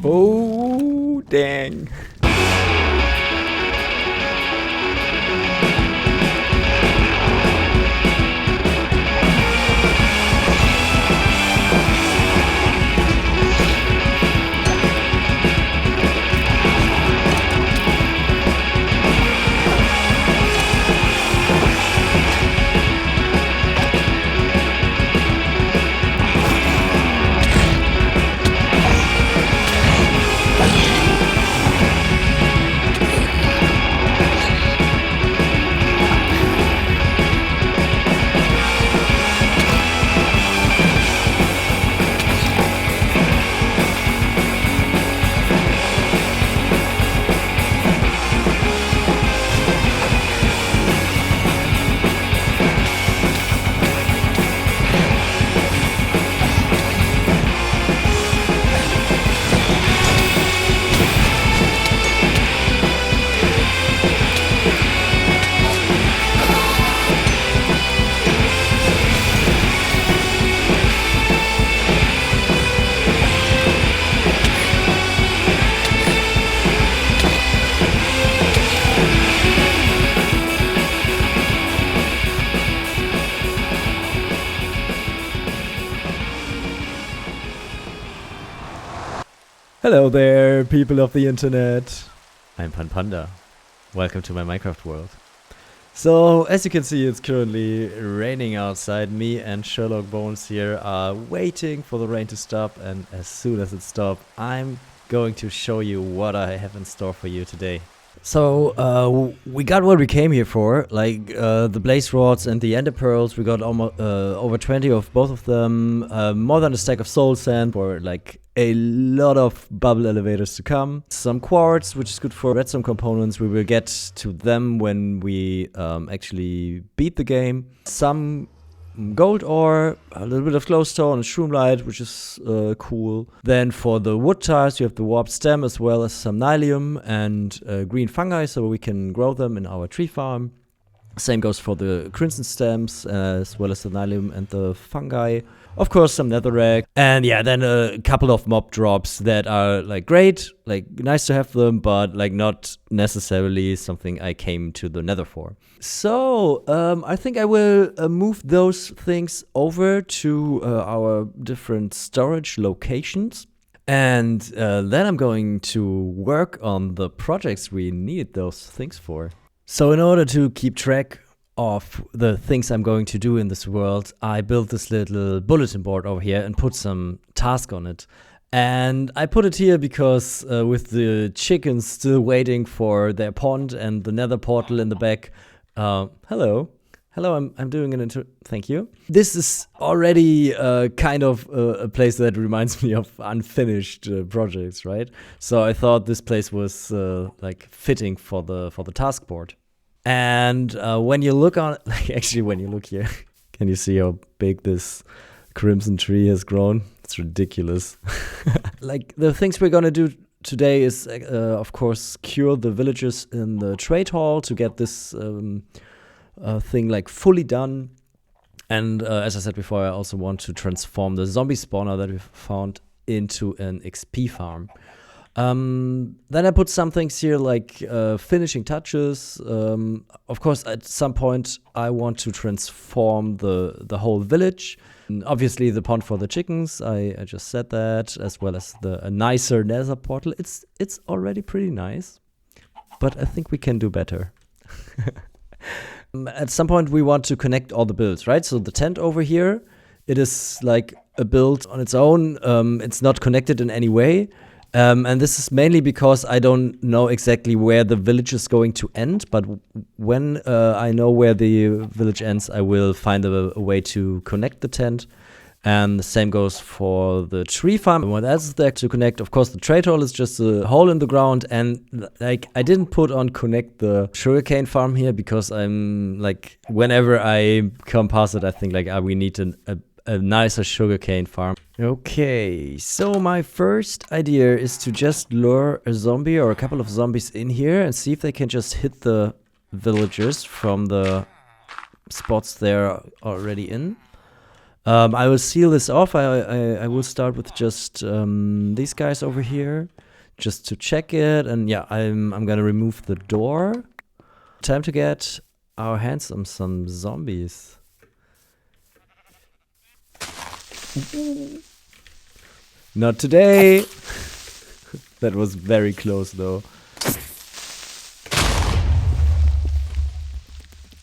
Oh, dang. Hello there, people of the internet. I'm PunPanda. Welcome to my Minecraft world. So, as you can see, it's currently raining outside. Me and Sherlock Bones here are waiting for the rain to stop, and as soon as it stops, I'm going to show you what I have in store for you today. So, we got what we came here for, like the blaze rods and the ender pearls. We got almost over 20 of both of them, more than a stack of soul sand, or like a lot of bubble elevators to come. Some quartz, which is good for redstone components. We will get to them when we actually beat the game. Some gold ore, a little bit of glowstone and shroomlight, which is cool. Then for the wood tiles, you have the warped stem as well as some nylium and green fungi, so we can grow them in our tree farm. Same goes for the crimson stems as well as the nylium and the fungi. Of course, some netherrack, and yeah, then a couple of mob drops that are like great, like nice to have them, but like not necessarily something I came to the nether for. So I think I will move those things over to our different storage locations, and then I'm going to work on the projects we need those things for. So in order to keep track of the things I'm going to do in this world, I built this little bulletin board over here and put some task on it. And I put it here because with the chickens still waiting for their pond and the nether portal in the back. Hello, I'm doing an thank you. This is already kind of a place that reminds me of unfinished projects, right? So I thought this place was like fitting for the task board. And when you look on, like actually when you look here, can you see how big this crimson tree has grown? It's ridiculous. Like the things we're gonna do today is, of course, cure the villagers in the trade hall to get this thing like fully done. And as I said before, I also want to transform the zombie spawner that we found into an XP farm. Then I put some things here like finishing touches. Of course, at some point I want to transform the whole village. And obviously the pond for the chickens, I just said that, as well as a nicer nether portal. It's already pretty nice, but I think we can do better. At some point we want to connect all the builds, right? So the tent over here, it is like a build on its own. It's not connected in any way. And this is mainly because I don't know exactly where the village is going to end, but when I know where the village ends, I will find a way to connect the tent. And the same goes for the tree farm. What else is there to connect? Of course, the trade hall is just a hole in the ground, and like I didn't put on connect the sugarcane farm here because I'm like, whenever I come past it, I think like we need a nicer sugarcane farm. Okay, so my first idea is to just lure a zombie or a couple of zombies in here and see if they can just hit the villagers from the spots they're already in. I will seal this off. I will start with just these guys over here, just to check it. And yeah, I'm gonna remove the door. Time to get our hands on some zombies. Not today. That was very close though.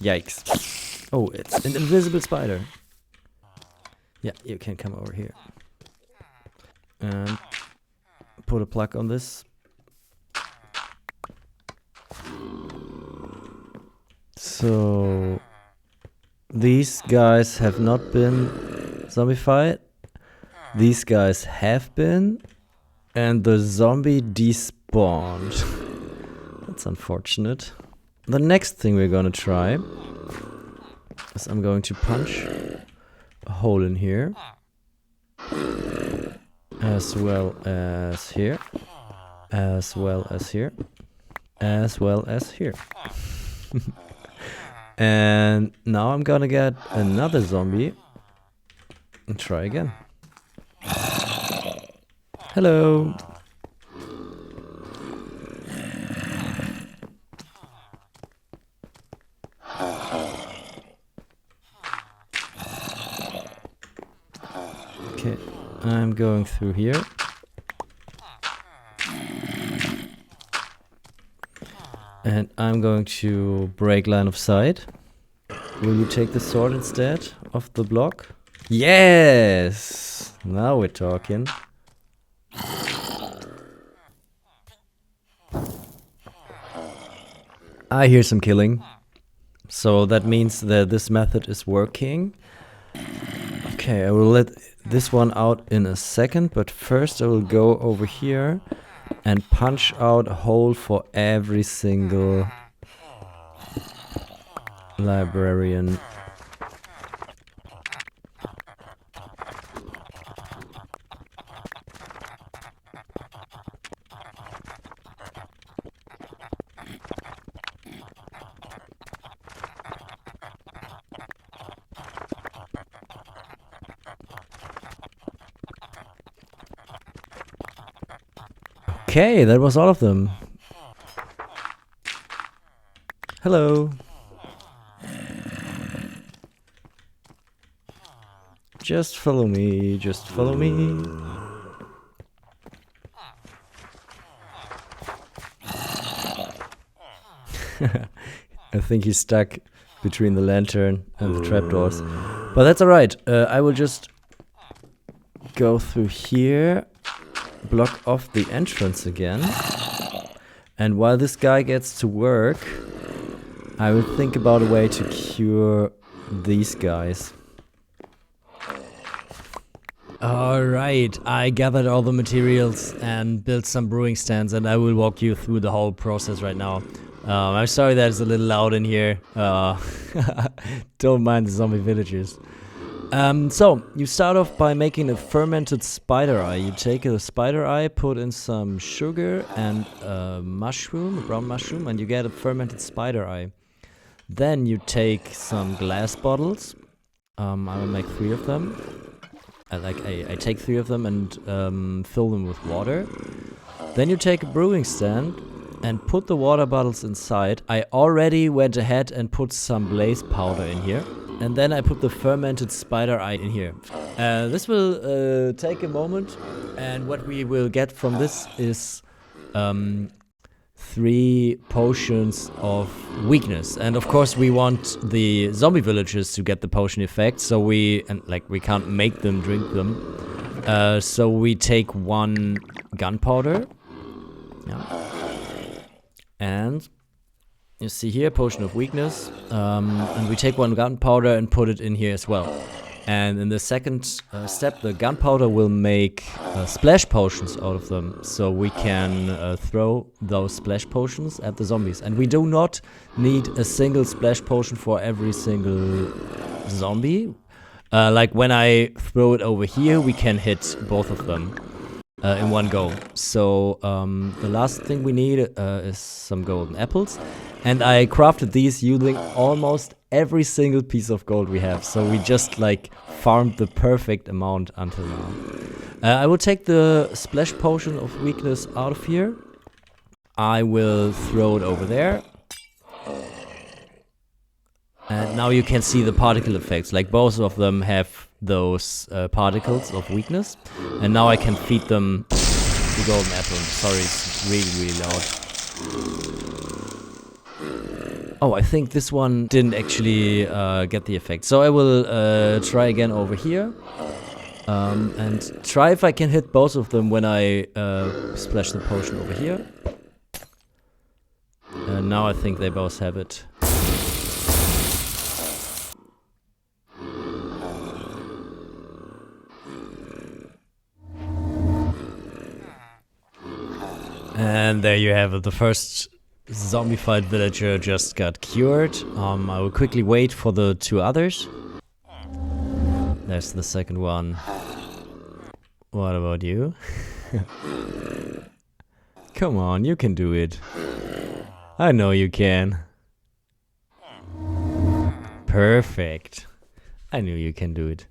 Yikes. Oh, it's an invisible spider. Yeah, you can come over here. And put a plug on this. So these guys have not been zombified. These guys have been. And the zombie despawned. That's unfortunate. The next thing we're gonna try is I'm going to punch a hole in here. As well as here. As well as here. As well as here. And now I'm gonna get another zombie. And try again. Hello. Okay, I'm going through here. And I'm going to break line of sight. Will you take the sword instead of the block? Yes! Now we're talking. I hear some killing. So that means that this method is working. Okay, I will let this one out in a second, but first I will go over here and punch out a hole for every single librarian. Okay, that was all of them. Hello. Just follow me, just follow me. I think he's stuck between the lantern and the trapdoors. But that's alright. I will just go through here, block off the entrance again. And while this guy gets to work, I will think about a way to cure these guys. Alright, I gathered all the materials and built some brewing stands, and I will walk you through the whole process right now. I'm sorry that it's a little loud in here. Don't mind the zombie villagers. So, you start off by making a fermented spider eye. You take a spider eye, put in some sugar and a mushroom, a brown mushroom, and you get a fermented spider eye. Then you take some glass bottles. I will make 3 of them. I take 3 of them and fill them with water. Then you take a brewing stand and put the water bottles inside. I already went ahead and put some blaze powder in here. And then I put the fermented spider eye in here. This will take a moment, and what we will get from this is 3 potions of weakness. And of course we want the zombie villagers to get the potion effect, so we can't make them drink them. So we take 1 gunpowder. Yeah. And you see here, potion of weakness, and we take 1 gunpowder and put it in here as well. And in the second step, the gunpowder will make splash potions out of them, so we can throw those splash potions at the zombies. And we do not need a single splash potion for every single zombie. Like when I throw it over here, we can hit both of them in one go. So the last thing we need is some golden apples. And I crafted these using almost every single piece of gold we have. So we just like farmed the perfect amount until now. I will take the splash potion of weakness out of here. I will throw it over there. And now you can see the particle effects. Like both of them have those particles of weakness. And now I can feed them the golden apple. Sorry, it's really loud. Oh, I think this one didn't actually get the effect. So I will try again over here. And try if I can hit both of them when I splash the potion over here. And now I think they both have it. And there you have it. The first zombified villager just got cured. I will quickly wait for the 2 others. There's the second one. What about you? Come on, you can do it. I know you can. Perfect. I knew you can do it.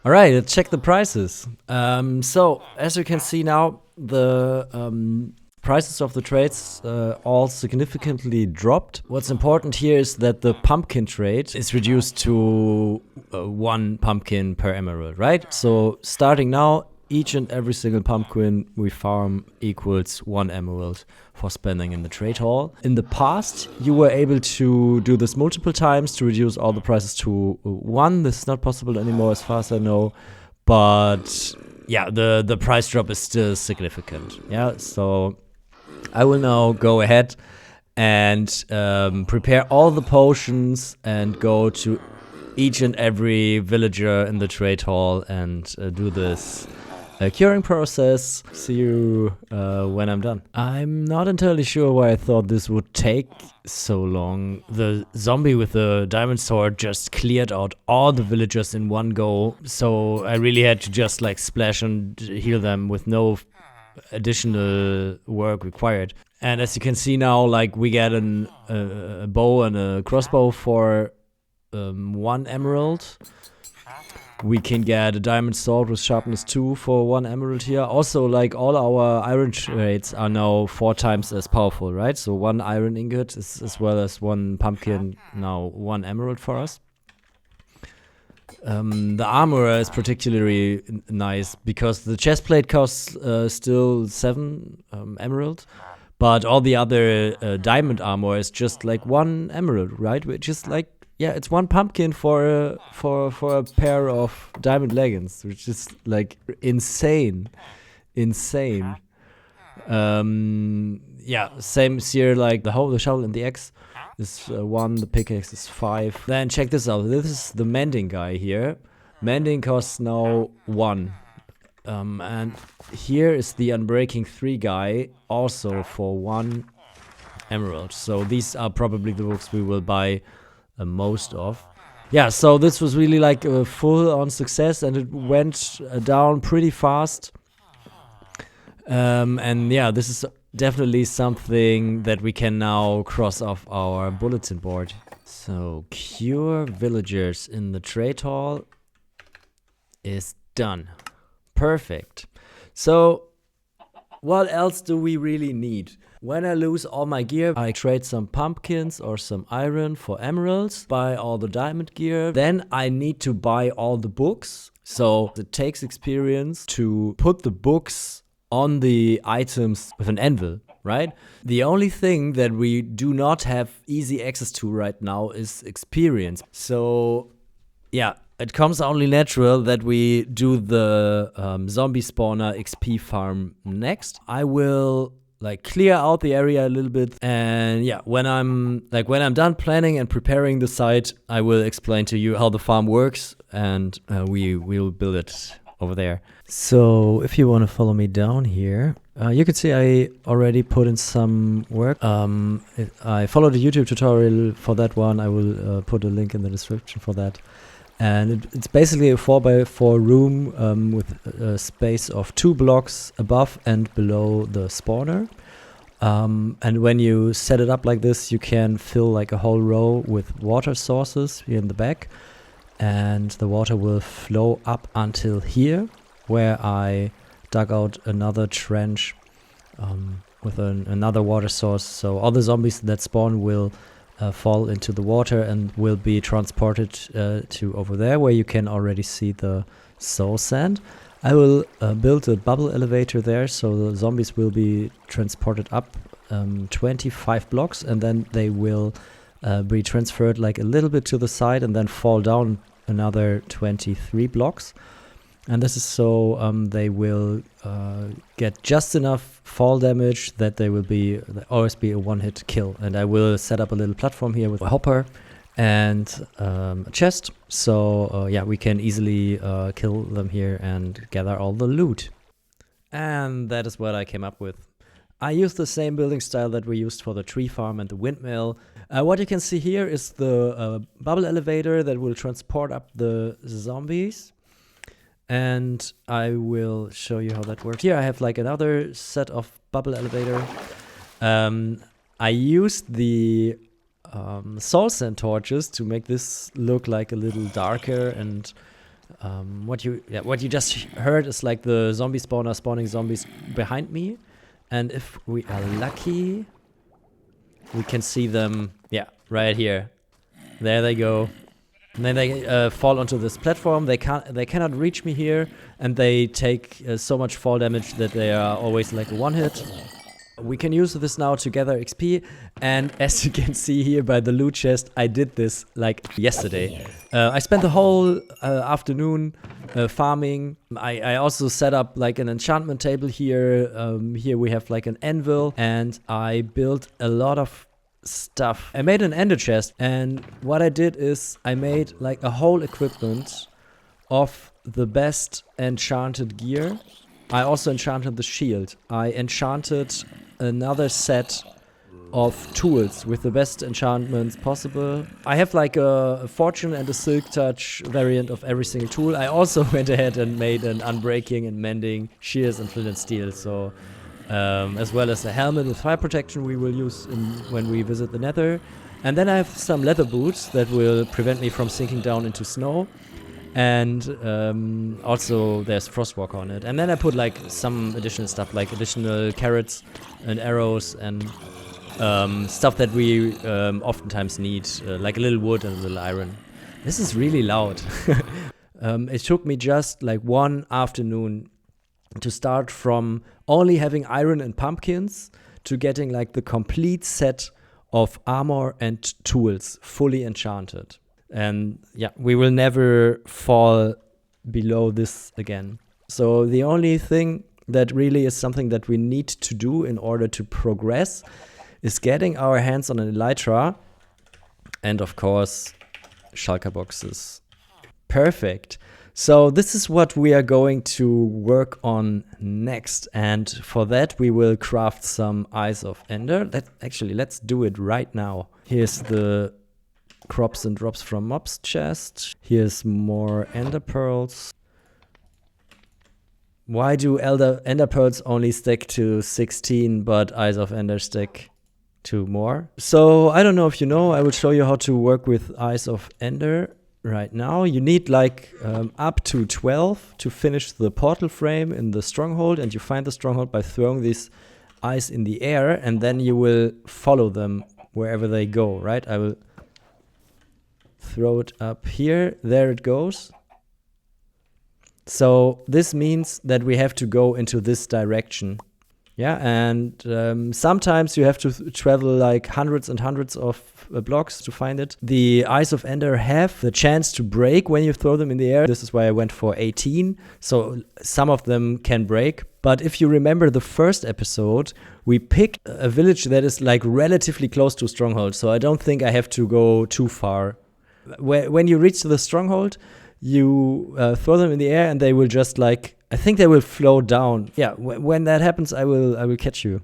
Alright, let's check the prices. So, as you can see now, the prices of the trades all significantly dropped. What's important here is that the pumpkin trade is reduced to 1 pumpkin per emerald, right? So starting now, each and every single pumpkin we farm equals 1 emerald for spending in the trade hall. In the past, you were able to do this multiple times to reduce all the prices to 1. This is not possible anymore as far as I know, but yeah, the price drop is still significant. Yeah, so I will now go ahead and prepare all the potions and go to each and every villager in the trade hall and do this curing process. See you when I'm done. I'm not entirely sure why I thought this would take so long. The zombie with the diamond sword just cleared out all the villagers in one go, so I really had to just like splash and heal them with no additional work required. And as you can see now, like we get a bow and a crossbow for 1 emerald. We can get a diamond sword with sharpness 2 for 1 emerald here. Also, like all our iron trades are now 4 times as powerful, right? So 1 iron ingot is, as well as 1 pumpkin, now 1 emerald for us. The armor is particularly nice because the chestplate costs still 7 emerald, but all the other diamond armor is just like 1 emerald, right? Which is like, yeah, it's 1 pumpkin for a pair of diamond leggings, which is like insane. Yeah, same here, like the hoe, the shovel, and the axe is 1, the pickaxe is 5. Then check this out. This is the mending guy here. Mending costs now 1. And here is the unbreaking 3 guy, also for 1 emerald. So these are probably the books we will buy most of. Yeah, so this was really like a full-on success, and it went down pretty fast. And yeah, this is definitely something that we can now cross off our bulletin board. So, cure villagers in the trade hall is done. Perfect. So, what else do we really need? When I lose all my gear, I trade some pumpkins or some iron for emeralds, buy all the diamond gear. Then I need to buy all the books. So it takes experience to put the books on the items with an anvil, right? The only thing that we do not have easy access to right now is experience. So yeah, it comes only natural that we do the zombie spawner XP farm next. I will like clear out the area a little bit, and yeah, when I'm done planning and preparing the site, I will explain to you how the farm works, and we will build it over there. So if you want to follow me down here, you can see I already put in some work. I followed a YouTube tutorial for that one. I will put a link in the description for that. And it's basically a 4x4 room with a space of 2 blocks above and below the spawner. And when you set it up like this, you can fill like a whole row with water sources here in the back. And the water will flow up until here, where I dug out another trench with another water source. So all the zombies that spawn will fall into the water and will be transported to over there, where you can already see the soul sand. I will build a bubble elevator there, so the zombies will be transported up 25 blocks, and then they will be transferred like a little bit to the side and then fall down another 23 blocks. And this is so they will get just enough fall damage that they will always be a one-hit kill. And I will set up a little platform here with a hopper and a chest. So yeah, we can easily kill them here and gather all the loot. And that is what I came up with. I used the same building style that we used for the tree farm and the windmill. What you can see here is the bubble elevator that will transport up the zombies. And I will show you how that works. Here I have like another set of bubble elevator. I used the soul sand torches to make this look like a little darker, and what you just heard is like the zombie spawner spawning zombies behind me. And if we are lucky, we can see them, yeah, right here. There they go. And then they fall onto this platform. They cannot reach me here, and they take so much fall damage that they are always like a one-hit. We can use this now to gather XP, and as you can see here by the loot chest, I did this like yesterday. I spent the whole afternoon farming. I also set up like an enchantment table here. Here we have like an anvil, and I built a lot of stuff. I made an ender chest, and what I did is I made like a whole equipment of the best enchanted gear. I also enchanted the shield. I enchanted another set of tools with the best enchantments possible. I have like a fortune and a silk touch variant of every single tool. I also went ahead and made an unbreaking and mending shears and flint and steel. So as well as a helmet with fire protection we will use when we visit the Nether. And then I have some leather boots that will prevent me from sinking down into snow. And also there's frostwalk on it. And then I put like some additional stuff, like additional carrots and arrows and stuff that we oftentimes need, like a little wood and a little iron. This is really loud. It took me just like one afternoon to start from only having iron and pumpkins to getting like the complete set of armor and tools fully enchanted. And yeah, we will never fall below this again. So the only thing that really is something that we need to do in order to progress is getting our hands on an elytra and of course shulker boxes. Perfect. So this is what we are going to work on next, and for that we will craft some Eyes of Ender. Let's do it right now. Here's the crops and drops from mobs chest. Here's more ender pearls. Why do ender pearls only stick to 16 but Eyes of Ender stick to more? So I don't know if you know, I will show you how to work with Eyes of Ender right now. You need like up to 12 to finish the portal frame in the Stronghold, and you find the Stronghold by throwing these eyes in the air, and then you will follow them wherever they go, right? I will throw it up here. There it goes. So this means that we have to go into this direction. Yeah, and sometimes you have to travel like hundreds and hundreds of blocks to find it. The Eyes of Ender have the chance to break when you throw them in the air. This is why I went for 18. So some of them can break. But if you remember the first episode, we picked a village that is like relatively close to Stronghold. So I don't think I have to go too far. When you reach the Stronghold, you throw them in the air and they will just like, I think they will flow down. Yeah, when that happens, I will catch you.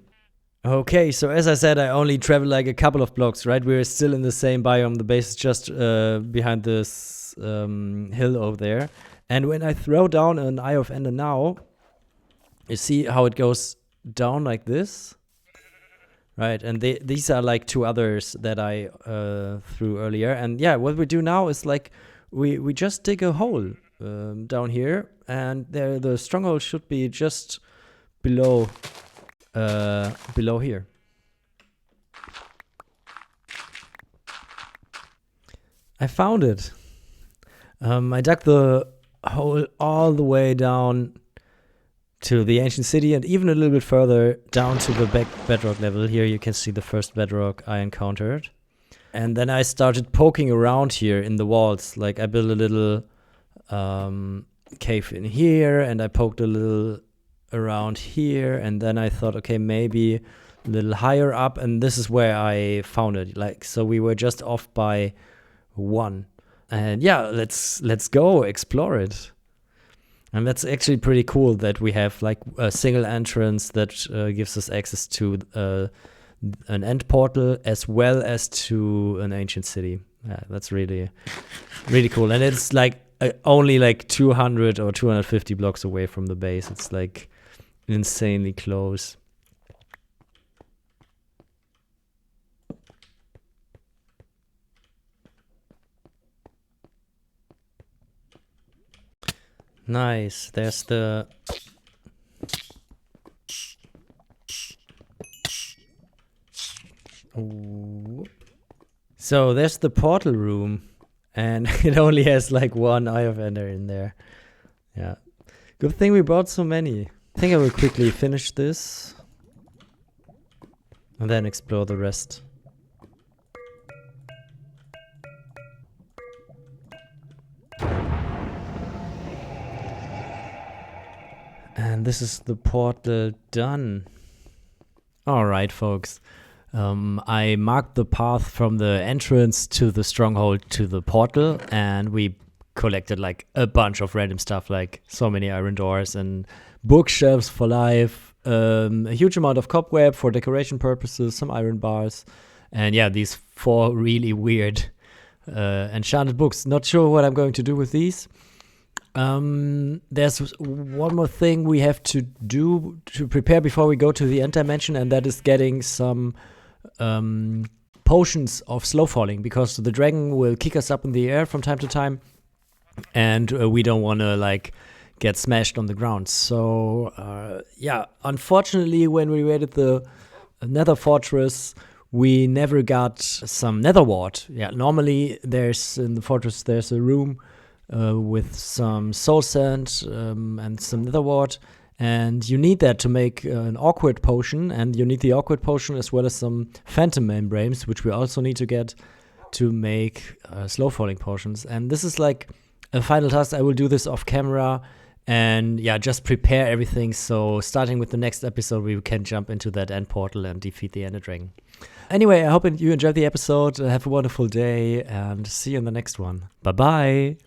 Okay, so as I said, I only traveled like a couple of blocks, right? We're still in the same biome. The base is just behind this hill over there. And when I throw down an Eye of Ender now, you see how it goes down like this? right? And these are like 2 others that I threw earlier. And yeah, what we do now is like we just dig a hole down here, and the stronghold should be just below here. I found it. I dug the hole all the way down to the ancient city, and even a little bit further down to the bedrock level. Here you can see the first bedrock I encountered. And then I started poking around here in the walls. Like I built a little cave in here, and I poked a little around here, and then I thought, okay, maybe a little higher up, and this is where I found it. Like, so we were just off by 1. And yeah, let's go explore it. And that's actually pretty cool that we have like a single entrance that gives us access to an end portal as well as to an ancient city. Yeah, that's really, really cool. And it's like only like 200 or 250 blocks away from the base. It's like insanely close. Nice. There's the... Ooh. So there's the portal room, and it only has like 1 Eye of Ender in there. Yeah. Good thing we brought so many. I think I will quickly finish this and then explore the rest. And this is the portal done. Alright, folks. I marked the path from the entrance to the stronghold to the portal, and we collected like a bunch of random stuff, like so many iron doors and bookshelves for life, a huge amount of cobweb for decoration purposes, some iron bars, and yeah, these 4 really weird enchanted books. Not sure what I'm going to do with these. There's one more thing we have to do to prepare before we go to the end dimension, and that is getting some potions of slow falling, because the dragon will kick us up in the air from time to time, and we don't want to like get smashed on the ground. So yeah, unfortunately, when we raided the Nether fortress, we never got some nether wart. Yeah, normally there's in the fortress there's a room with some soul sand and some nether wart, and you need that to make an awkward potion, and you need the awkward potion as well as some phantom membranes, which we also need to get to make slow falling potions. And this is like a final task. I will do this off camera and yeah, just prepare everything, so starting with the next episode we can jump into that end portal and defeat the ender dragon. Anyway, I hope you enjoyed the episode. Have a wonderful day and see you in the next one. Bye bye.